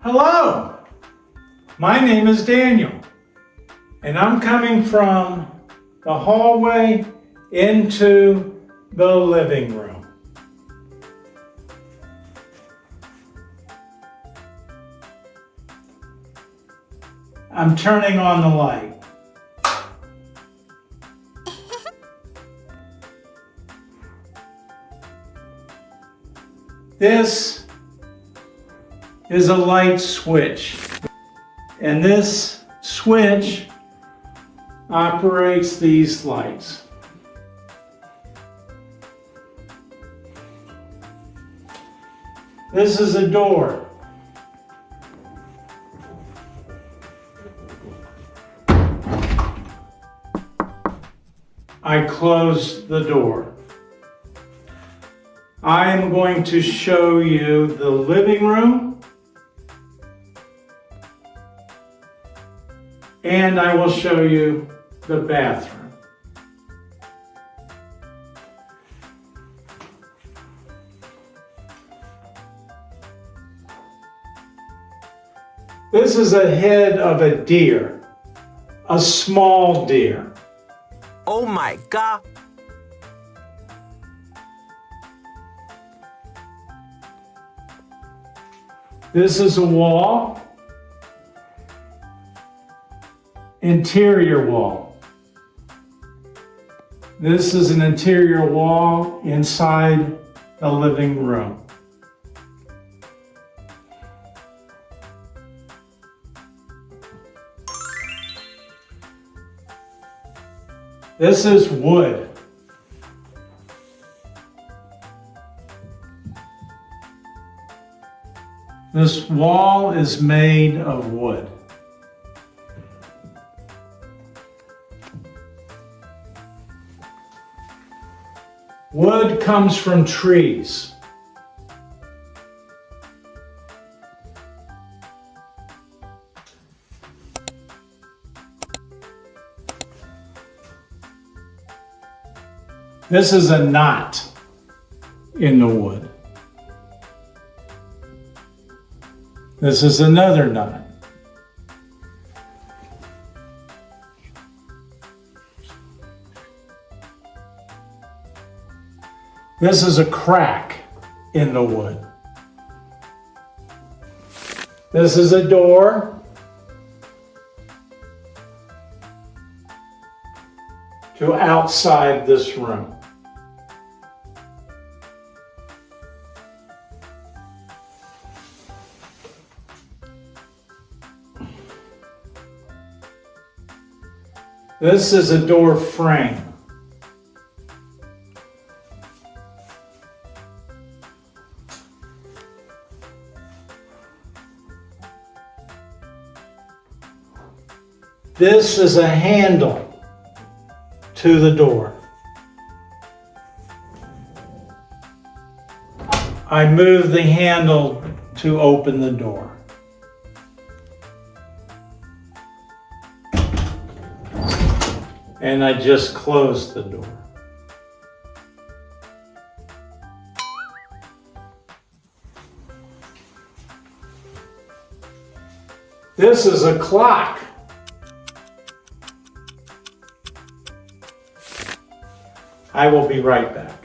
Hello, my name is Daniel, and I'm coming from the hallway into the living room. I'm turning on the light. This is a light switch, and this switch operates these lights. This is a door. I close the door. I am going to show you the living room, and I will show you the bathroom. This is a head of a deer, a small deer. Oh my God! This is a wall, interior wall. This is an interior wall inside the living room. This is wood. This wall is made of wood. Wood comes from trees. This is a knot in the wood. This is another knot. This is a crack in the wood. This is a door. To outside this room. This is a door frame. This is a handle to the door. I move the handle to open the door. And I just close the door. This is a clock. I will be right back.